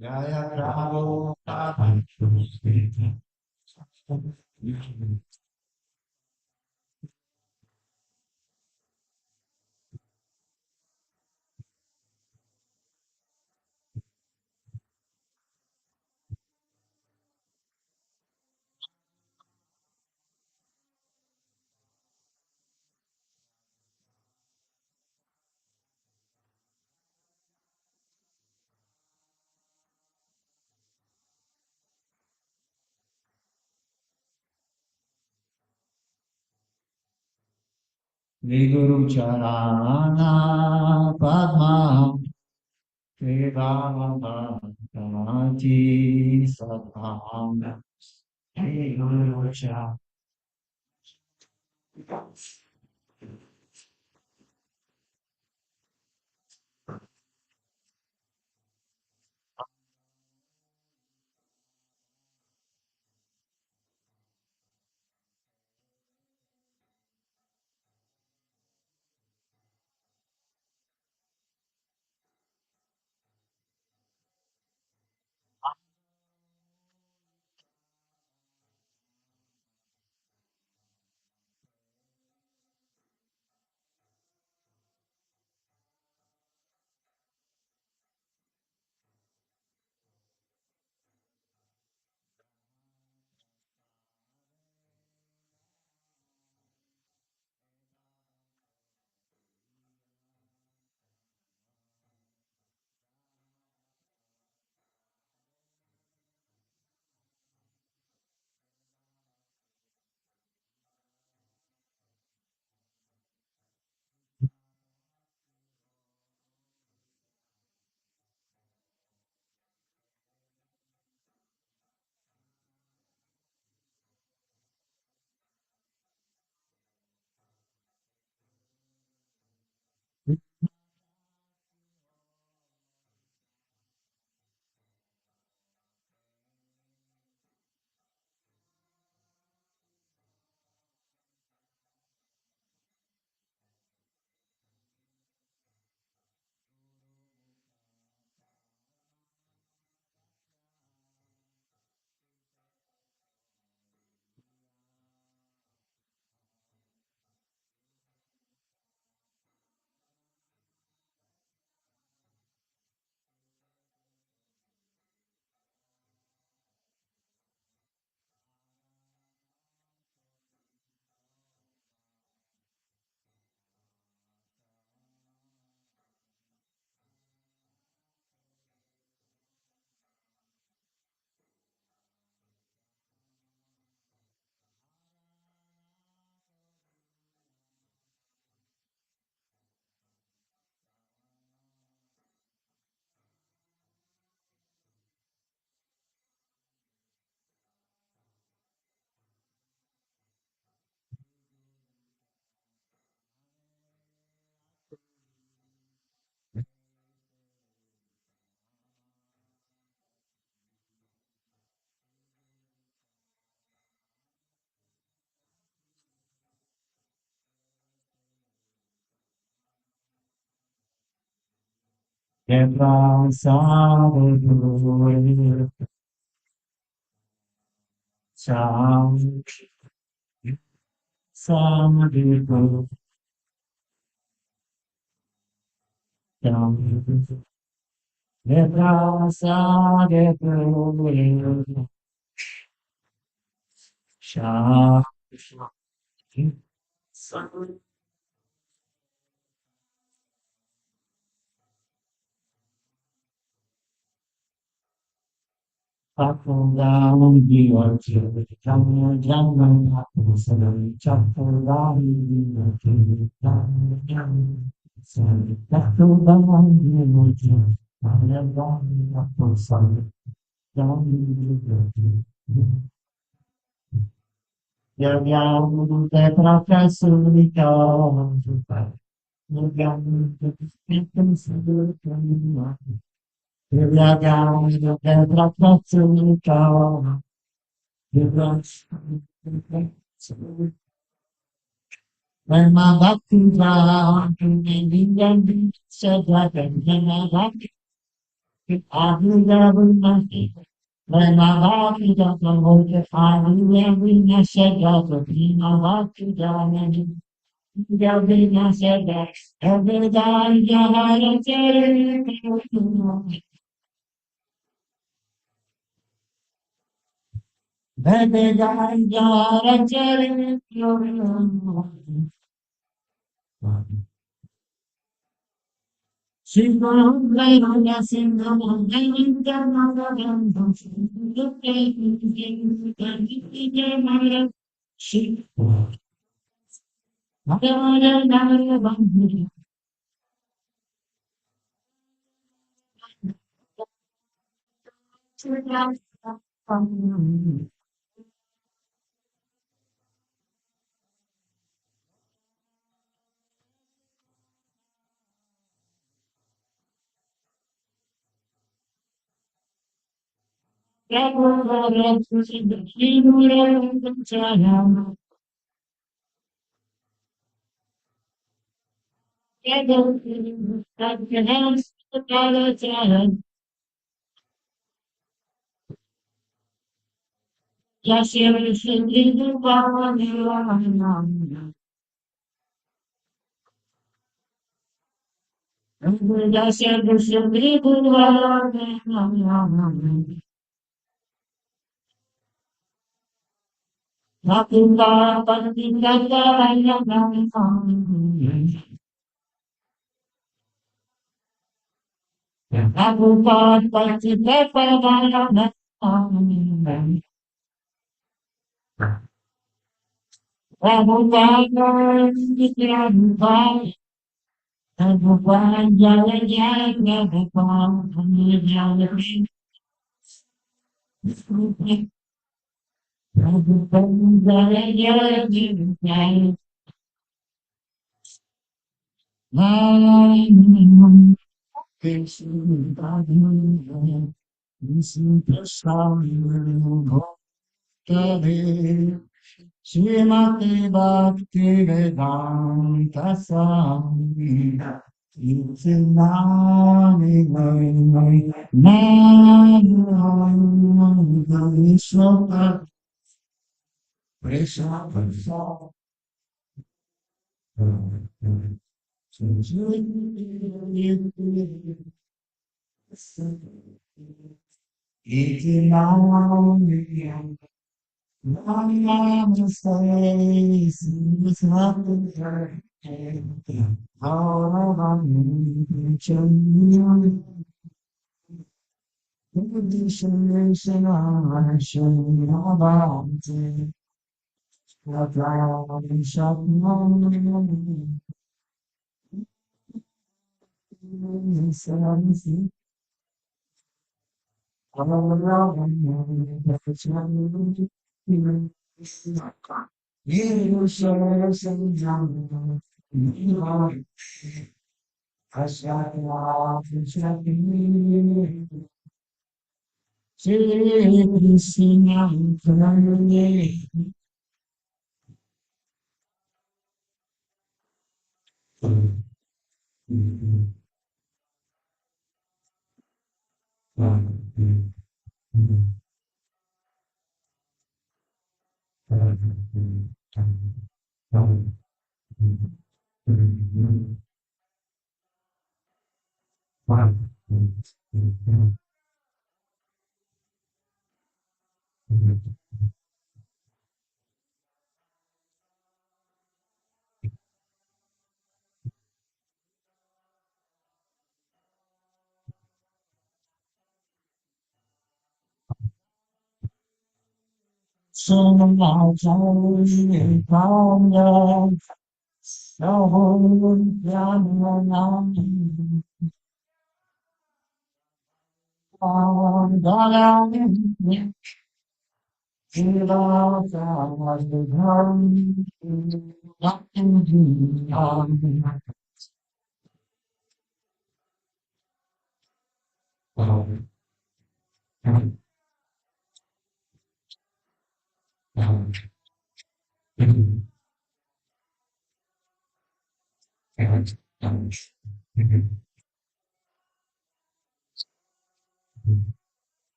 Jaya Prabhupada. Viguru Charana Padma Devamati Satam Viguru Charana. Devra Sadhu Sam Samadipu Sam Devra Sadhu Shah Pakundam Divati Kanya Jangan Sadam Chakundam Divati Kanya Pakundam Divati Kanya Jangan Sadam Yang Tetra Kasulika Yang Tetra Brahma Bhakti Bhakti Nindandi Sadhaka Brahma Bhakti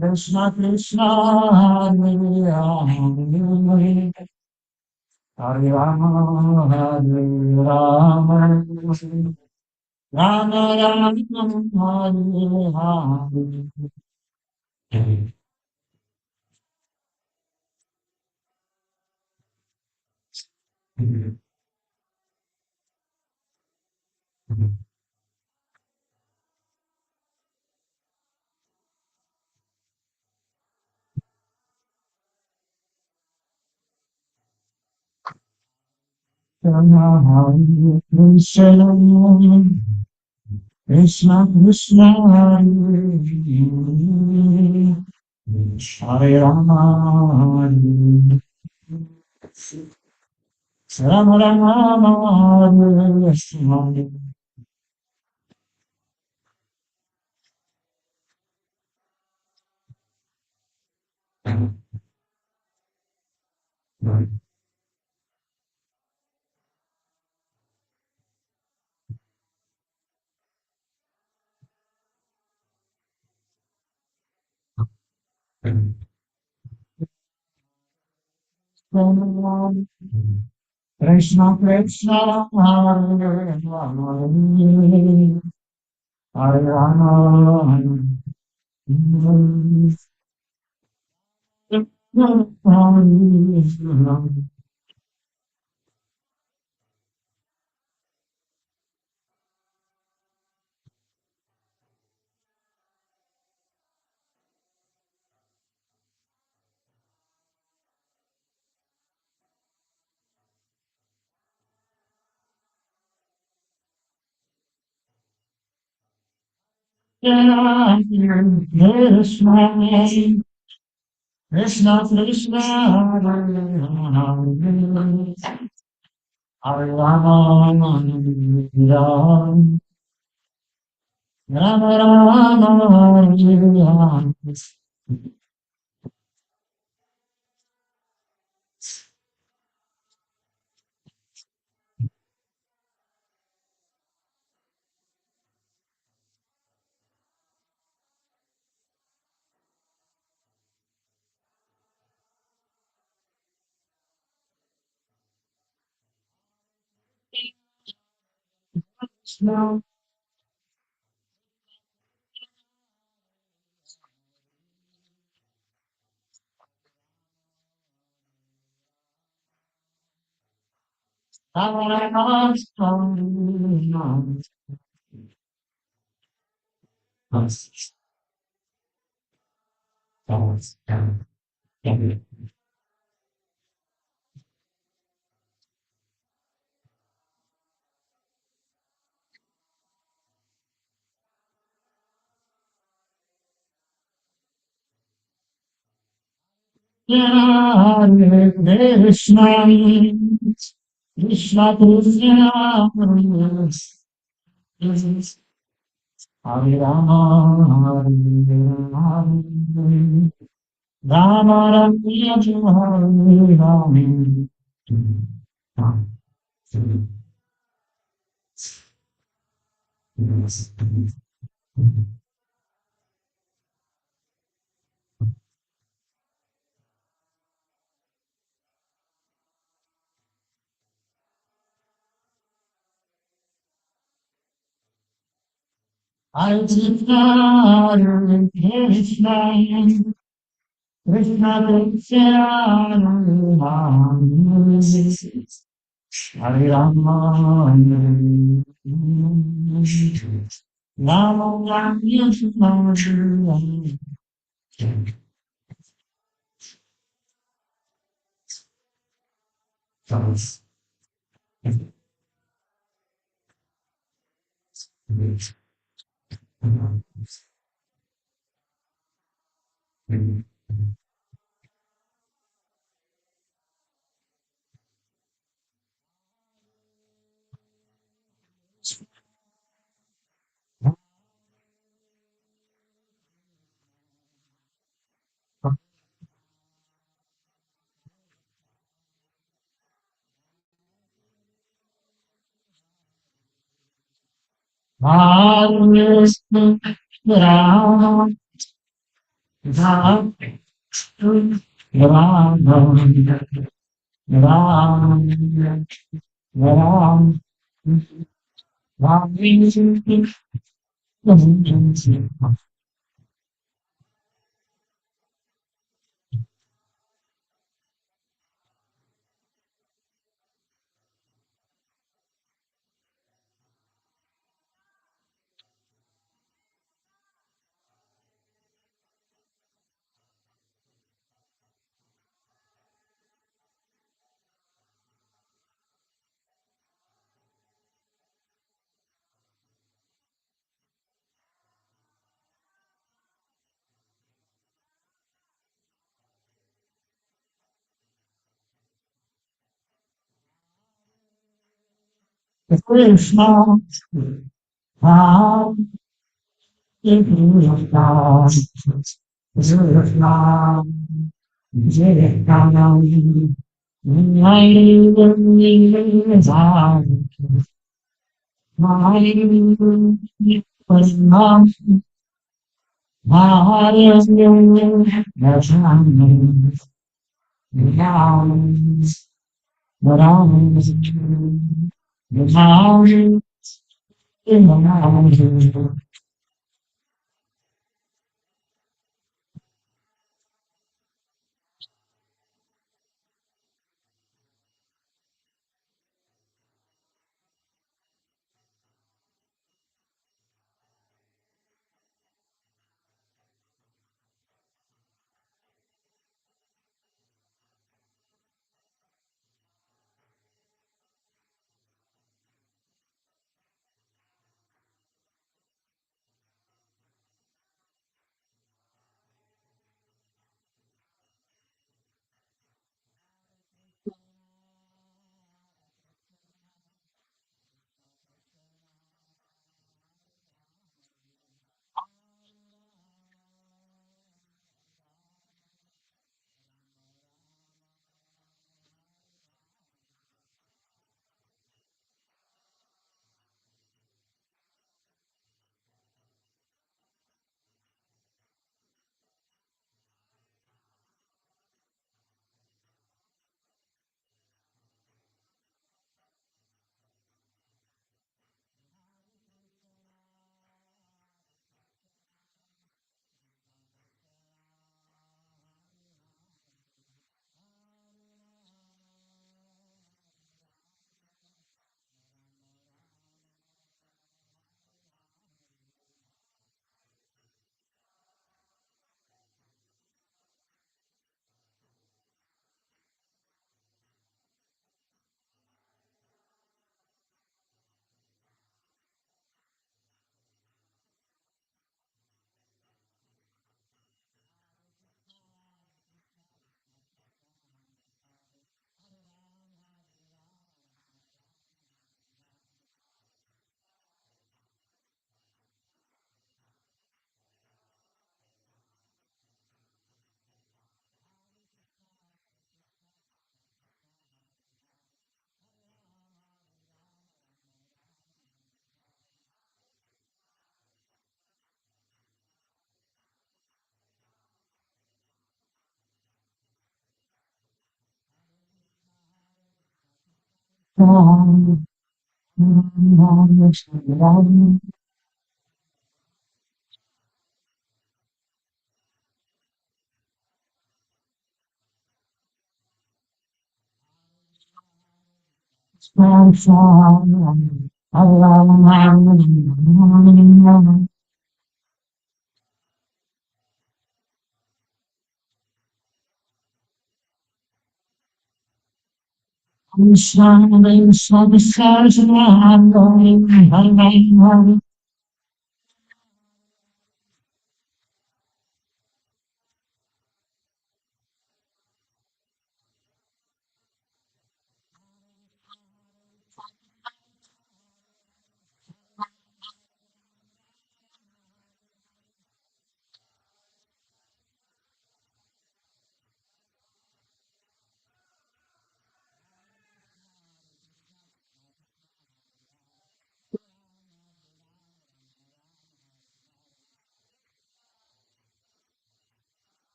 Krishna Krishna Hare Hare Hare Rama Hare Rama Rama Rama Hare Hare. Hare Krishna Krishna Krishna Hare Hare Hare Rama Hare Rama Rama Hare Hare. Krishna Krishna Hare Hare Hare Rama Krishna Krishna Krishna Hare Hare Hare Rama Rama Rama Hare Krishna Rama Rama Hare Krishna Krishna Krishna Hare Rama Hare Rama Rama Hare Krishna Krishna Krishna Krishna Hare Hare Rama, Rama Rama, Krishna, Hare Krishna, Krishna, Jai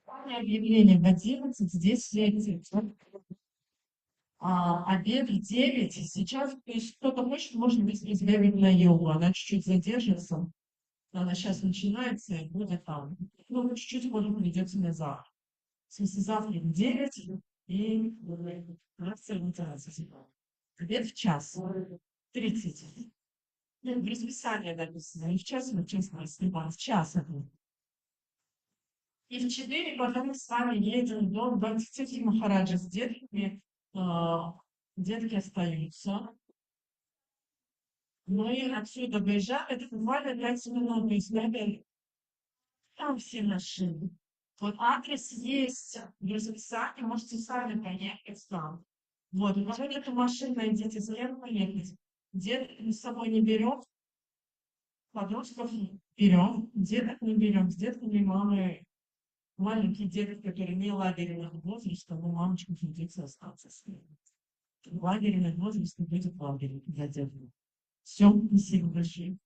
Объявление в 11, здесь лекции. Обед в 9. Сейчас, то есть кто-то хочет, может быть, сбегать на йогу. Она чуть-чуть задержится. Она сейчас начинается и будет там. Ну, чуть-чуть, может, придется на завтра. В смысле, завтра в 9 и лекция в 11. Обед в час. 30. Ну, в расписании написано. Не в час, но в час снимать. В час это. И в 4 потом мы с вами едем до Бхактисидхи Махараджа с детками. Детки остаются. Мы отсюда выезжали, это буквально 5 минут, то есть наверное, там все машины. Вот адрес есть в расписании, можете сами поехать там. Вот, и потом эту машину найдите, зачем поехать. Деток мы с собой не берем, подростков берем, деток не берем, с детками мамы, маленькие детки, которые не лагерного возраста, но мамочка придется остаться с ними. Лагерный возраст будет в лагере для деток. Все, спасибо большое.